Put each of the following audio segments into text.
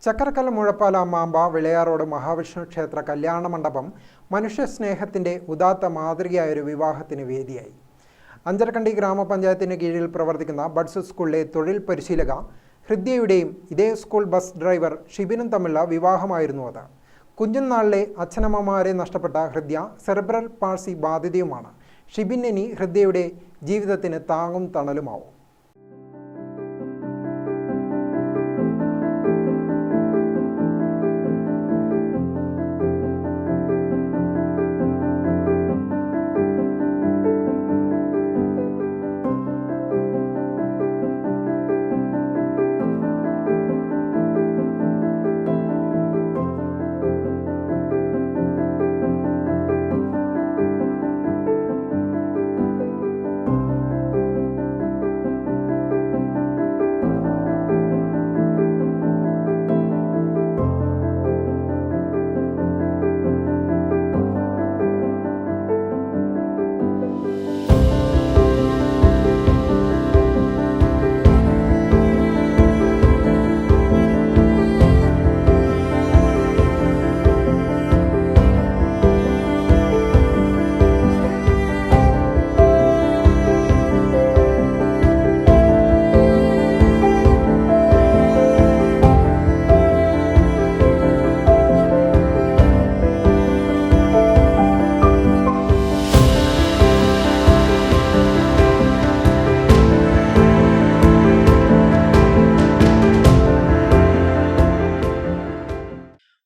Chakkarakkal Muzhappala mamba വിളയാറോട് Mahavishnu ക്ഷേത്ര കല്യാണ മണ്ഡപം മനുഷ്യസ്നേഹത്തിൻ്റെ ഉദാത്ത മാതൃകയായൊരു വിവാഹത്തിന് വേദിയായി. അഞ്ചരക്കണ്ടി ഗ്രാമപഞ്ചായത്തിന് കീഴിൽ പ്രവർത്തിക്കുന്ന ബഡ്സ് സ്കൂളിലെ തൊഴിൽ പരിശീലക ഹൃദ്യയുടെയും ഇതേ സ്കൂൾ ബസ് ഡ്രൈവർ ഷിബിനും തമ്മിലുള്ള വിവാഹമായിരുന്നു അത്. കുഞ്ഞുനാളിലെ അച്ഛനമ്മമാരെ നഷ്ടപ്പെട്ട ഹൃദ്യ സെറിബ്രൽ പാൾസി ബാധിതയുമാണ്. ഷിബിൻ ഇനി ഹൃദ്യയുടെ ജീവിതത്തിന് താങ്ങും തണലുമാവും.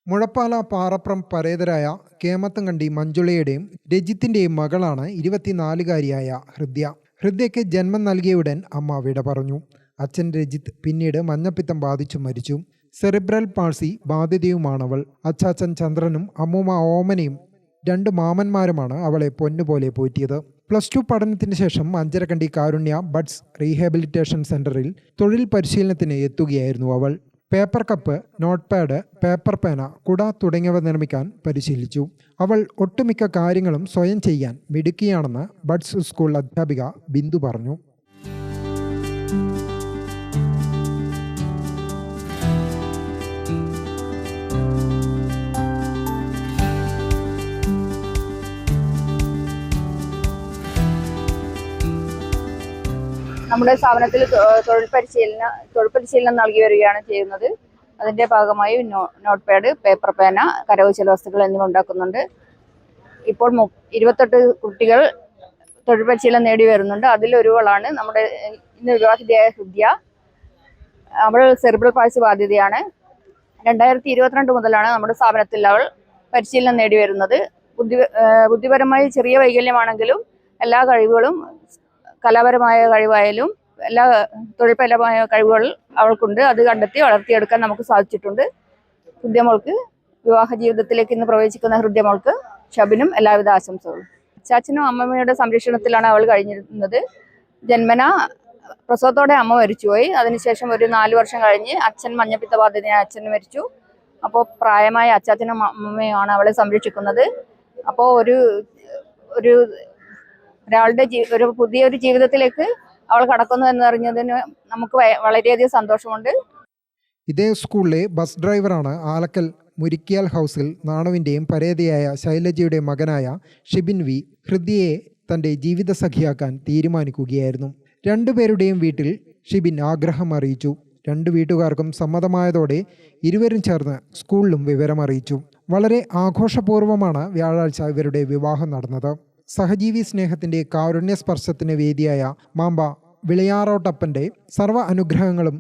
മുഴപ്പാല പാറപ്രം പരേതരായ കേമത്തങ്കണ്ടി മഞ്ജുളയുടെയും രജിത്തിൻ്റെയും മകളാണ് 24-കാരിയായ ഹൃദ്യ. ഹൃദ്യയ്ക്ക് ജന്മം നൽകിയയുടൻ അമ്മ വിട പറഞ്ഞു. അച്ഛൻ രജിത്ത് പിന്നീട് മഞ്ഞപ്പിത്തം ബാധിച്ചു മരിച്ചു. സെറിബ്രൽ പാൾസി ബാധിതയുമാണവൾ. അച്ചാച്ചൻ ചന്ദ്രനും അമ്മൂമ്മ ഓമനയും 2 മാമന്മാരുമാണ് അവളെ പൊന്നുപോലെ പോറ്റിയത്. +2 പഠനത്തിന് ശേഷം അഞ്ചരക്കണ്ടി കാരുണ്യ ബഡ്സ് റീഹാബിലിറ്റേഷൻ സെൻ്ററിൽ തൊഴിൽ പരിശീലനത്തിന് എത്തുകയായിരുന്നു അവൾ. Paper cup, note pad, paper പേന, കുട തുടങ്ങിയവ നിർമ്മിക്കാൻ പരിശീലിച്ചു. അവൾ ഒട്ടുമിക്ക കാര്യങ്ങളും സ്വയം ചെയ്യാൻ മിടുക്കിയാണെന്ന് ബഡ്സ് സ്കൂൾ അധ്യാപിക ബിന്ദു പറഞ്ഞു. നമ്മുടെ സ്ഥാപനത്തിൽ തൊഴിൽ പരിശീലനം നൽകി വരികയാണ് ചെയ്യുന്നത്. അതിൻ്റെ ഭാഗമായി നോട്ട് പാഡ്, പേപ്പർ പേന, കരകൗശല വസ്തുക്കൾ എന്നിവ ഉണ്ടാക്കുന്നുണ്ട്. ഇപ്പോൾ 28 കുട്ടികൾ തൊഴിൽ പരിശീലനം നേടി വരുന്നുണ്ട്. അതിലൊരുവളാണ് നമ്മുടെ ഇന്ന് വിവാഹിതയായ ഹൃദ്യ. അവൾ സെറിബ്രൽ പാൾസി ബാധിതയാണ്. 2022 മുതലാണ് നമ്മുടെ സ്ഥാപനത്തിൽ അവൾ പരിശീലനം നേടി വരുന്നത്. ബുദ്ധിപരമായി ചെറിയ വൈകല്യമാണെങ്കിലും എല്ലാ കഴിവുകളും, കലാപരമായ കഴിവായാലും എല്ലാ തൊഴിൽപരമായ കഴിവുകൾ അവൾക്കുണ്ട്. അത് കണ്ടെത്തി വളർത്തിയെടുക്കാൻ നമുക്ക് സാധിച്ചിട്ടുണ്ട്. ഹൃദ്യമോൾക്ക് വിവാഹ ജീവിതത്തിലേക്ക് ഇന്ന് പ്രവേശിക്കുന്ന ഹൃദ്യമോൾക്ക് ഷബിനും എല്ലാവിധ ആശംസകളും. അച്ചാച്ചനും അമ്മമ്മയുടെ സംരക്ഷണത്തിലാണ് അവൾ കഴിഞ്ഞിരുന്നത്. ജന്മന പ്രസവത്തോടെ അമ്മ മരിച്ചുപോയി. അതിനുശേഷം ഒരു 4 വർഷം കഴിഞ്ഞ് അച്ഛൻ മഞ്ഞപ്പിത്ത ബാധിതനായ അച്ഛൻ മരിച്ചു. അപ്പോൾ പ്രായമായ അച്ചാച്ചനും അമ്മമ്മയുമാണ് അവളെ സംരക്ഷിക്കുന്നത്. അപ്പോൾ ഒരാളുടെ ഒരു പുതിയൊരു ജീവിതത്തിലേക്ക് അവൾ കടക്കുന്നു എന്നറിഞ്ഞതിന് നമുക്ക് വളരെയധികം സന്തോഷമുണ്ട്. ഇതേ സ്കൂളിലെ ബസ് ഡ്രൈവറാണ് ആലക്കൽ മുരിക്കിയാൽ ഹൗസിൽ നാണുവിൻ്റെയും പരേതയായ ശൈലജയുടെ മകനായ ഷിബിൻ വി. ഹൃദ്യയെ തൻ്റെ ജീവിത സഖിയാക്കാൻ തീരുമാനിക്കുകയായിരുന്നു. 2 പേരുടെയും വീട്ടിൽ ഷിബിൻ ആഗ്രഹം അറിയിച്ചു. 2 വീട്ടുകാർക്കും സമ്മതമായതോടെ ഇരുവരും ചേർന്ന് സ്കൂളിലും വിവരമറിയിച്ചു. വളരെ ആഘോഷപൂർവ്വമാണ് വ്യാഴാഴ്ച ഇവരുടെ വിവാഹം നടന്നത്. സഹജീവി സ്നേഹത്തിൻ്റെ കാരുണ്യസ്പർശത്തിന് വേദിയായ മാമ്പ വിളയാറോട്ടപ്പൻ്റെ സർവ്വ അനുഗ്രഹങ്ങളും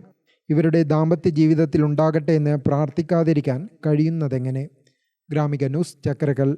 ഇവരുടെ ദാമ്പത്യ ജീവിതത്തിൽ ഉണ്ടാകട്ടെ എന്ന് പ്രാർത്ഥിക്കാതിരിക്കാൻ കഴിയുന്നതെങ്ങനെ. ഗ്രാമിക ന്യൂസ്, ചക്കരക്കൽ.